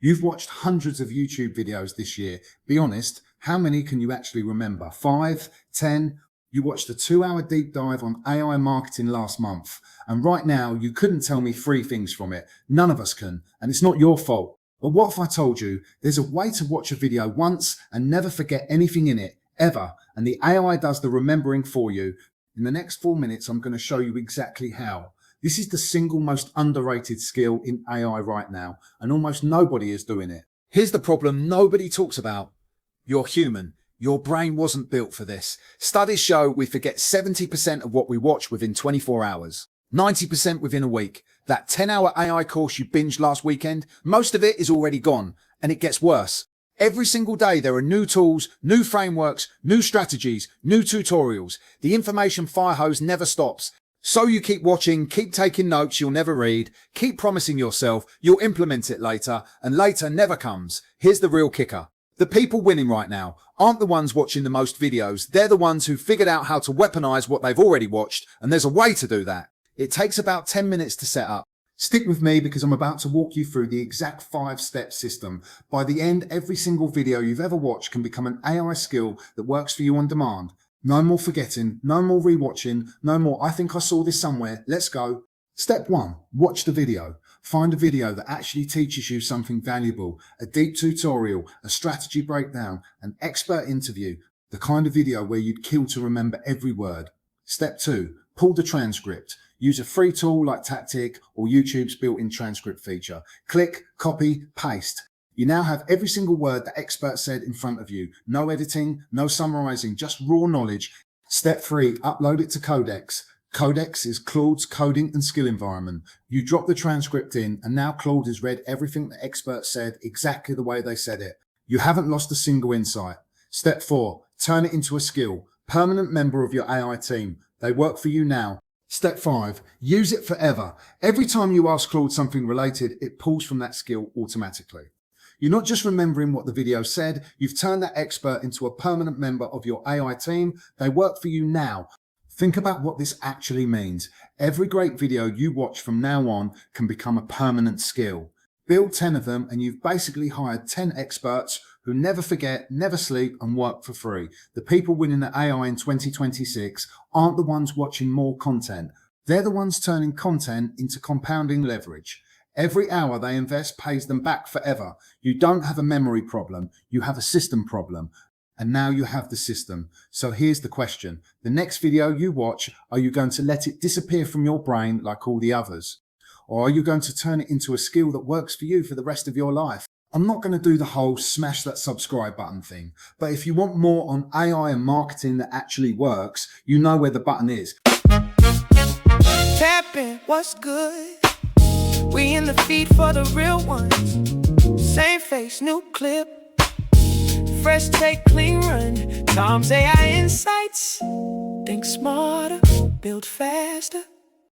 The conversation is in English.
You've watched hundreds of YouTube videos this year. Be honest, how many can you actually remember? 5, 10? You watched a 2-hour deep dive on AI marketing last month, and right now you couldn't tell me 3 things from it. None of us can, and it's not your fault. But what if I told you there's a way to watch a video once and never forget anything in it, ever, and the AI does the remembering for you? In the next 4 minutes, I'm going to show you exactly how. This is the single most underrated skill in AI right now, and almost nobody is doing it. Here's the problem nobody talks about. You're human. Your brain wasn't built for this. Studies show we forget 70% of what we watch within 24 hours, 90% within a week. That 10-hour AI course you binged last weekend, most of it is already gone, and it gets worse. Every single day there are new tools, new frameworks, new strategies, new tutorials. The information fire hose never stops. So you keep watching, keep taking notes you'll never read, keep promising yourself you'll implement it later, and later never comes. Here's the real kicker. The people winning right now aren't the ones watching the most videos. They're the ones who figured out how to weaponize what they've already watched, and there's a way to do that. It takes about 10 minutes to set up. Stick with me because I'm about to walk you through the exact 5-step system. By the end, every single video you've ever watched can become an AI skill that works for you on demand. No more forgetting, no more rewatching, no more I think I saw this somewhere, let's go. Step 1, watch the video. Find a video that actually teaches you something valuable, a deep tutorial, a strategy breakdown, an expert interview, the kind of video where you'd kill to remember every word. Step 2, pull the transcript. Use a free tool like Tactiq or YouTube's built-in transcript feature. Click, copy, paste. You now have every single word the expert said in front of you. No editing, no summarizing, just raw knowledge. Step 3, upload it to Codex. Codex is Claude's coding and skill environment. You drop the transcript in, and now Claude has read everything the expert said exactly the way they said it. You haven't lost a single insight. Step 4, turn it into a skill. Permanent member of your AI team. They work for you now. Step 5, use it forever. Every time you ask Claude something related, it pulls from that skill automatically. You're not just remembering what the video said, you've turned that expert into a permanent member of your AI team. They work for you now. Think about what this actually means. Every great video you watch from now on can become a permanent skill. Build 10 of them and you've basically hired 10 experts who never forget, never sleep, and work for free. The people winning the AI in 2026 aren't the ones watching more content. They're the ones turning content into compounding leverage. Every hour they invest pays them back forever. You don't have a memory problem, you have a system problem. And now you have the system. So here's the question. The next video you watch, are you going to let it disappear from your brain like all the others? Or are you going to turn it into a skill that works for you for the rest of your life? I'm not going to do the whole smash that subscribe button thing, but if you want more on AI and marketing that actually works, you know where the button is. Tapping, what's good? We in the feed for the real ones. Same face, new clip. Fresh take, clean run. Tom's AI insights. Think smarter, build faster.